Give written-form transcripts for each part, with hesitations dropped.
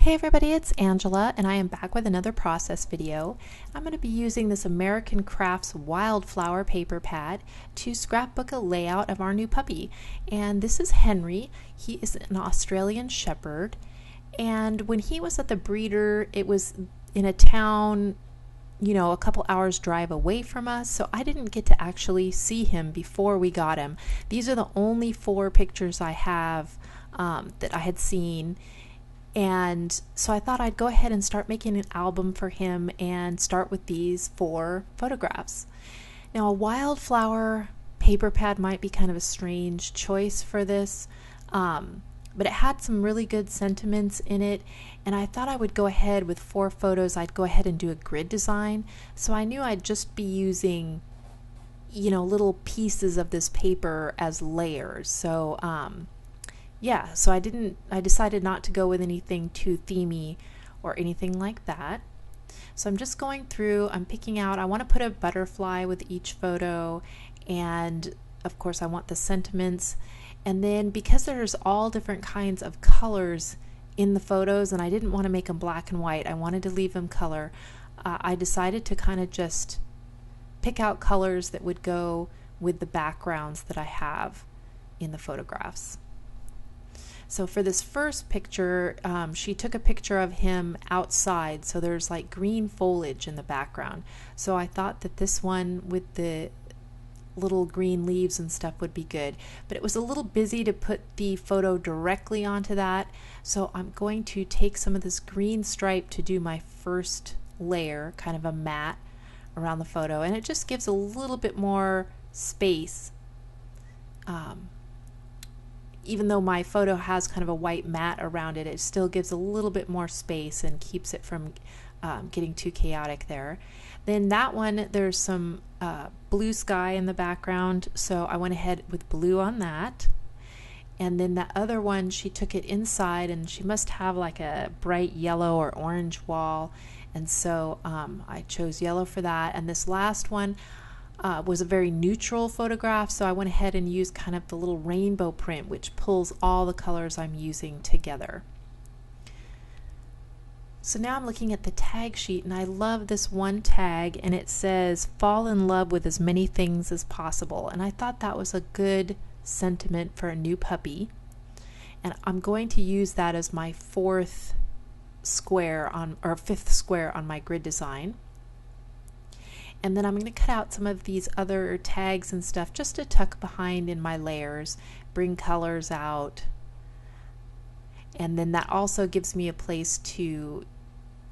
Hey everybody, it's Angela and I am back with another process video. I'm going to be using this American Crafts Wildflower paper pad to scrapbook a layout of our new puppy. And this is Henry. He is an Australian Shepherd, and when he was at the breeder it was in a town a couple hours drive away from us, so I didn't get to actually see him before we got him. These are the only 4 pictures I have that I had seen. And so I thought I'd go ahead and start making an album for him and start with these 4 photographs. Now, a wildflower paper pad might be kind of a strange choice for this, but it had some really good sentiments in it, and I thought I would go ahead with 4 photos. I'd go ahead and do a grid design, so I knew I'd just be using little pieces of this paper as layers. So so I decided not to go with anything too themey or anything like that. So I'm just going through, I'm picking out, I want to put a butterfly with each photo, and of course I want the sentiments. And then because there's all different kinds of colors in the photos and I didn't want to make them black and white, I wanted to leave them color, I decided to kind of just pick out colors that would go with the backgrounds that I have in the photographs. So for this first picture, she took a picture of him outside, so there's like green foliage in the background. So I thought that this one with the little green leaves and stuff would be good. But it was a little busy to put the photo directly onto that, so I'm going to take some of this green stripe to do my first layer, kind of a mat around the photo, and it just gives a little bit more space. Even though my photo has kind of a white mat around it, it still gives a little bit more space and keeps it from getting too chaotic there. Then that one, there's some blue sky in the background, so I went ahead with blue on that. And then the other one, she took it inside, and she must have like a bright yellow or orange wall, and so I chose yellow for that. And this last one was a very neutral photograph, so I went ahead and used kind of the little rainbow print, which pulls all the colors I'm using together. So now I'm looking at the tag sheet, and I love this one tag, and it says fall in love with as many things as possible, and I thought that was a good sentiment for a new puppy, and I'm going to use that as my 4th square on, or 5th square on my grid design. And then I'm going to cut out some of these other tags and stuff just to tuck behind in my layers, bring colors out. And then that also gives me a place to,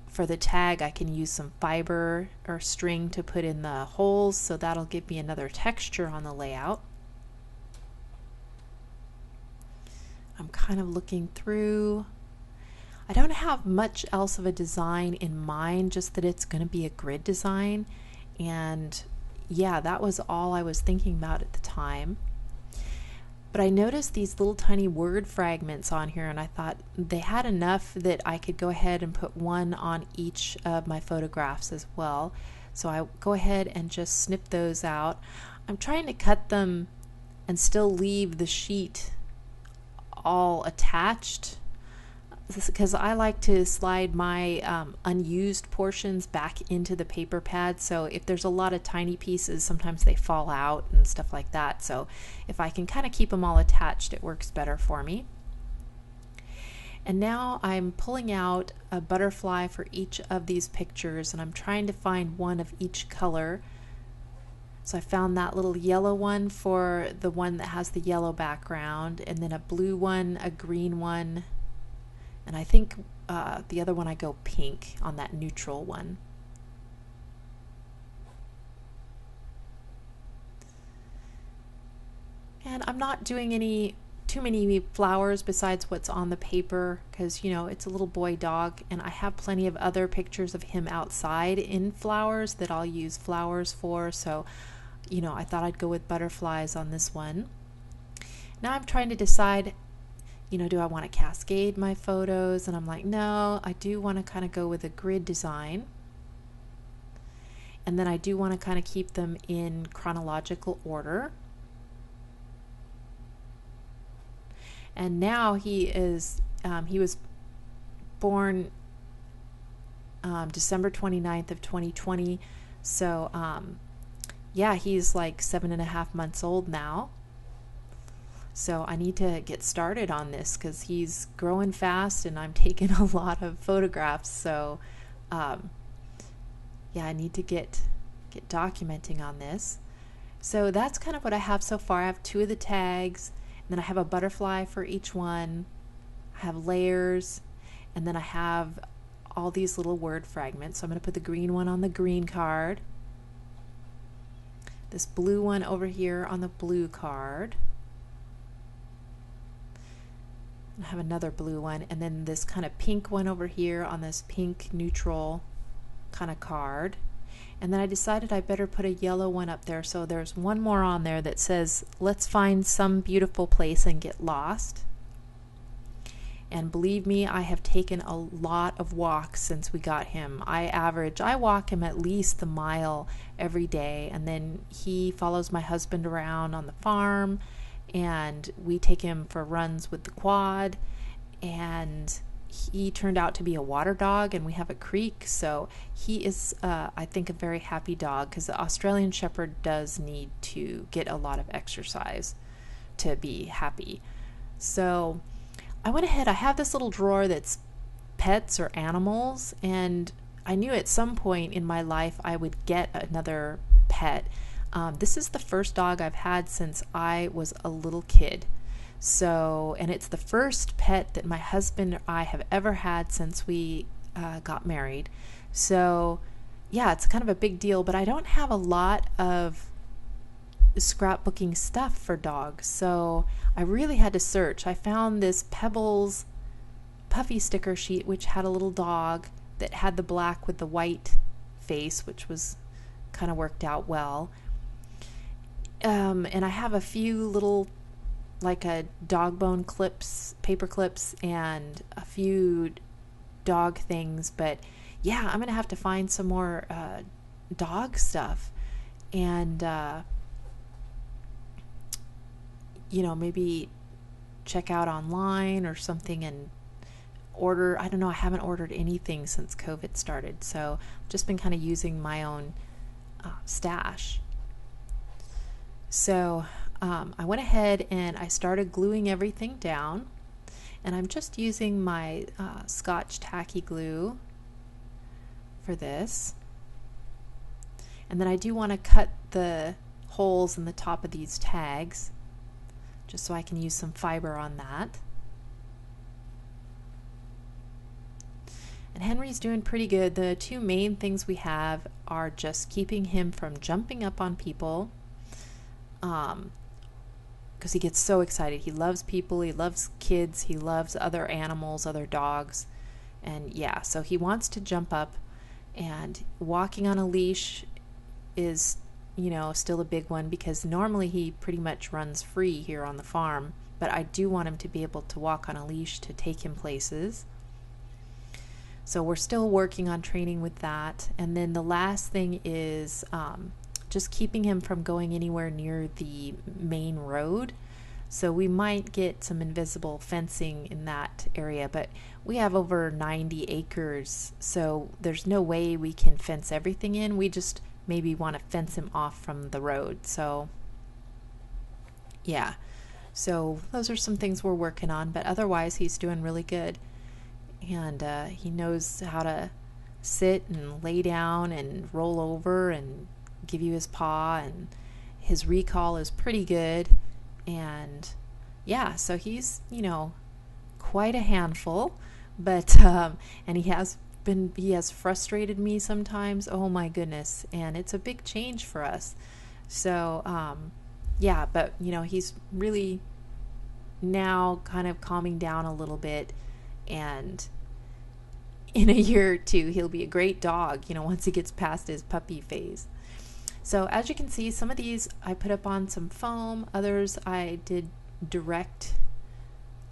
for the tag, I can use some fiber or string to put in the holes, so that'll give me another texture on the layout. I'm kind of looking through. I don't have much else of a design in mind, just that it's going to be a grid design. And yeah, that was all I was thinking about at the time. But I noticed these little tiny word fragments on here, and I thought they had enough that I could go ahead and put one on each of my photographs as well. So I go ahead and just snip those out. I'm trying to cut them and still leave the sheet all attached, because I like to slide my unused portions back into the paper pad. So if there's a lot of tiny pieces, sometimes they fall out and stuff like that. So if I can kind of keep them all attached, it works better for me. And now I'm pulling out a butterfly for each of these pictures, and I'm trying to find one of each color. So I found that little yellow one for the one that has the yellow background, and then a blue one, a green one, and I think the other one I go pink on that neutral one. And I'm not doing too many flowers besides what's on the paper, because it's a little boy dog, and I have plenty of other pictures of him outside in flowers that I'll use flowers for. So I thought I'd go with butterflies on this one. Now I'm trying to decide, do I want to cascade my photos? And I'm like, no, I do want to kind of go with a grid design. And then I do want to kind of keep them in chronological order. And now he was born December 29th of 2020. So yeah, he's like 7.5 months old now. So I need to get started on this because he's growing fast and I'm taking a lot of photographs. So yeah, I need to get documenting on this. So that's kind of what I have so far. I have 2 of the tags, and then I have a butterfly for each one. I have layers, and then I have all these little word fragments. So I'm going to put the green one on the green card, this blue one over here on the blue card. I have another blue one, and then this kind of pink one over here on this pink neutral kind of card. And then I decided I better put a yellow one up there, so there's one more on there that says, let's find some beautiful place and get lost. And believe me, I have taken a lot of walks since we got him. I walk him at least a mile every day, and then he follows my husband around on the farm, and we take him for runs with the quad, and he turned out to be a water dog, and we have a creek, so he is I think a very happy dog, because the Australian Shepherd does need to get a lot of exercise to be happy. So I went ahead, I have this little drawer that's pets or animals, and I knew at some point in my life I would get another pet. This is the first dog I've had since I was a little kid. So, and it's the first pet that my husband and I have ever had since we got married. So, yeah, it's kind of a big deal, but I don't have a lot of scrapbooking stuff for dogs. So I really had to search. I found this Pebbles puffy sticker sheet, which had a little dog that had the black with the white face, which was kind of worked out well. And I have a few little, like a dog bone clips, paper clips, and a few dog things. But yeah, I'm gonna have to find some more dog stuff, and maybe check out online or something and order. I don't know, I haven't ordered anything since COVID started, so I've just been kind of using my own stash. So I went ahead and I started gluing everything down, and I'm just using my Scotch tacky glue for this. And then I do want to cut the holes in the top of these tags just so I can use some fiber on that. And Henry's doing pretty good. The 2 main things we have are just keeping him from jumping up on people, because he gets so excited. He loves people, he loves kids, he loves other animals, other dogs, and yeah, so he wants to jump up. And walking on a leash is still a big one, because normally he pretty much runs free here on the farm, but I do want him to be able to walk on a leash to take him places. So we're still working on training with that. And then the last thing is just keeping him from going anywhere near the main road. So we might get some invisible fencing in that area, but we have over 90 acres, so there's no way we can fence everything in. We just maybe want to fence him off from the road. So yeah, so those are some things we're working on, but otherwise he's doing really good. And he knows how to sit and lay down and roll over and give you his paw, and his recall is pretty good. And yeah, so he's quite a handful, but and he has frustrated me sometimes, oh my goodness, and it's a big change for us. So yeah, but he's really now kind of calming down a little bit, and in a year or 2 he'll be a great dog, once he gets past his puppy phase. So as you can see, some of these I put up on some foam, others I did direct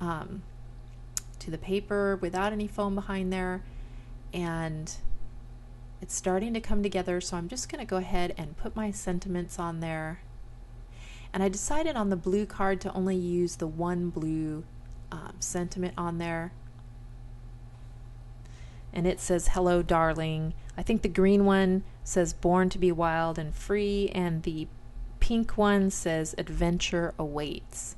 to the paper without any foam behind there, and it's starting to come together. So I'm just going to go ahead and put my sentiments on there. And I decided on the blue card to only use the one blue sentiment on there. and it says hello darling. I think the green one says born to be wild and free, and the pink one says adventure awaits.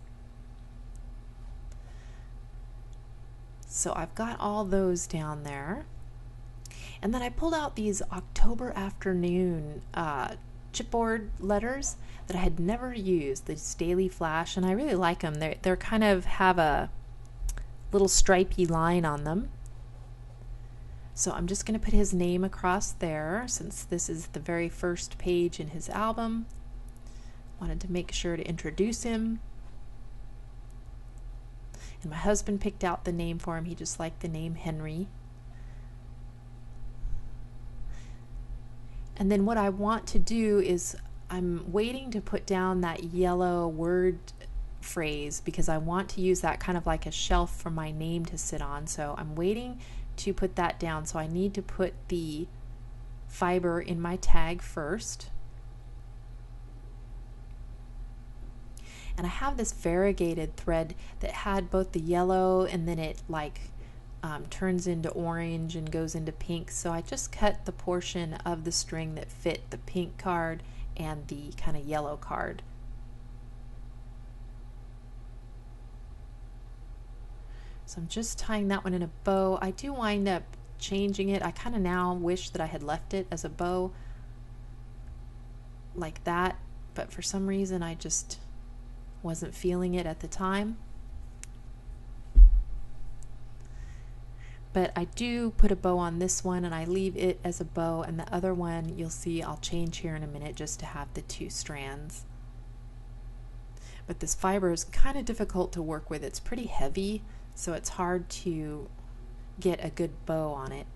So I've got all those down there. And then I pulled out these October afternoon chipboard letters that I had never used, these Daily Flash, and I really like them. They're kind of have a little stripy line on them. So I'm just going to put his name across there since this is the very first page in his album. Wanted to make sure to introduce him. And my husband picked out the name for him. He just liked the name Henry. And then what I want to do is I'm waiting to put down that yellow word phrase because I want to use that kind of like a shelf for my name to sit on. So I'm waiting to put that down. So I need to put the fiber in my tag first. And I have this variegated thread that had both the yellow and then it like turns into orange and goes into pink. So I just cut the portion of the string that fit the pink card and the kind of yellow card. So I'm just tying that one in a bow. I do wind up changing it. I kind of now wish that I had left it as a bow like that, but for some reason I just wasn't feeling it at the time. But I do put a bow on this one and I leave it as a bow, and the other one you'll see I'll change here in a minute just to have the two strands. But this fiber is kind of difficult to work with. It's pretty heavy, so it's hard to get a good bow on it.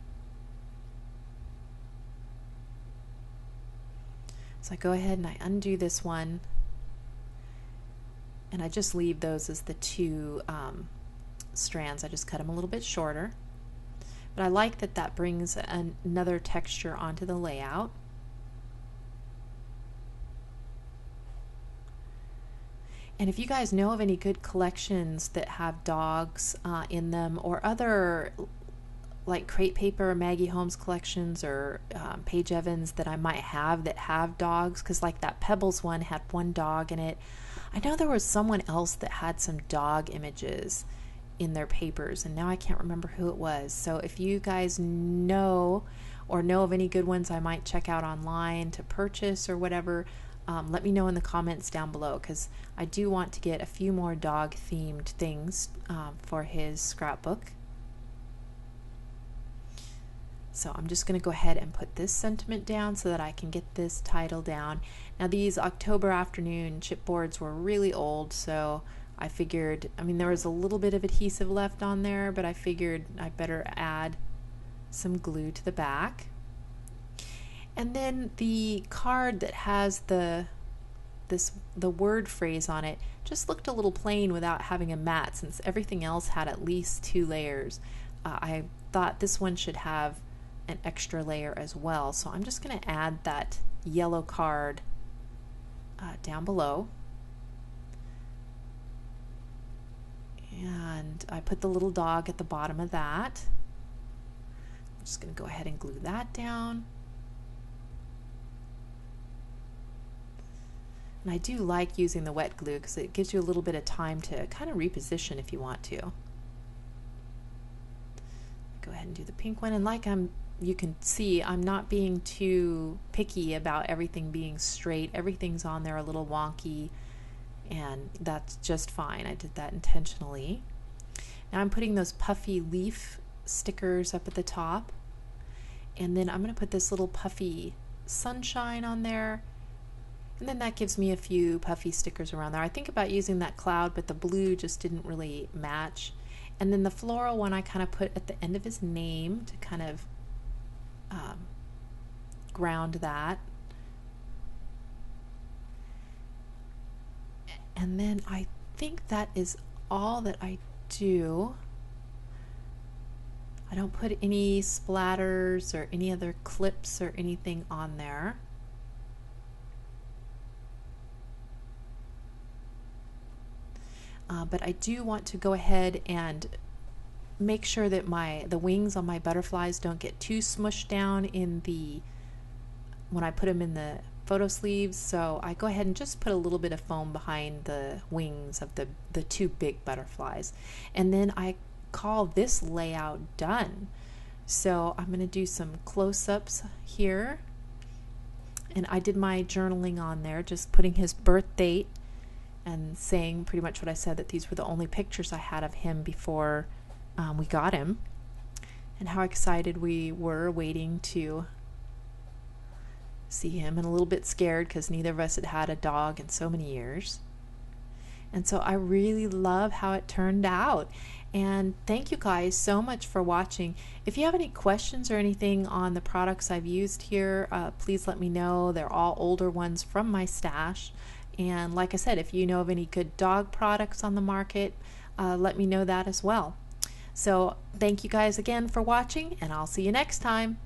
So I go ahead and I undo this one, and I just leave those as the two strands. I just cut them a little bit shorter. But I like that that brings another texture onto the layout. And if you guys know of any good collections that have dogs in them, or other like Crate Paper or Maggie Holmes collections, or Paige Evans that I might have that have dogs, because like that Pebbles one had one dog in it. I know there was someone else that had some dog images in their papers, and now I can't remember who it was. So if you guys know or know of any good ones I might check out online to purchase or whatever, let me know in the comments down below, because I do want to get a few more dog themed things for his scrapbook. So I'm just going to go ahead and put this sentiment down so that I can get this title down. Now these October afternoon chipboards were really old, so I figured, I mean there was a little bit of adhesive left on there, but I figured I better add some glue to the back. And then the card that has the word phrase on it just looked a little plain without having a mat, since everything else had at least 2 layers. I thought this one should have an extra layer as well, so I'm just going to add that yellow card down below. And I put the little dog at the bottom of that. I'm just going to go ahead and glue that down. And I do like using the wet glue because it gives you a little bit of time to kind of reposition if you want to. Go ahead and do the pink one, and like you can see, I'm not being too picky about everything being straight. Everything's on there a little wonky, and that's just fine. I did that intentionally. Now I'm putting those puffy leaf stickers up at the top, and then I'm going to put this little puffy sunshine on there, and then that gives me a few puffy stickers around there. I think about using that cloud, but the blue just didn't really match. And then the floral one I kind of put at the end of his name to kind of ground that. And then I think that is all that I do. I don't put any splatters or any other clips or anything on there. But I do want to go ahead and make sure that the wings on my butterflies don't get too smushed down when I put them in the photo sleeves. So I go ahead and just put a little bit of foam behind the wings of the two big butterflies. And then I call this layout done. So I'm going to do some close-ups here. And I did my journaling on there, just putting his birth date and saying pretty much what I said, that these were the only pictures I had of him before we got him, and how excited we were waiting to see him, and a little bit scared because neither of us had had a dog in so many years. And so I really love how it turned out. And thank you guys so much for watching. If you have any questions or anything on the products I've used here, please let me know. They're all older ones from my stash. And like I said, if you know of any good dog products on the market, let me know that as well. So thank you guys again for watching, and I'll see you next time.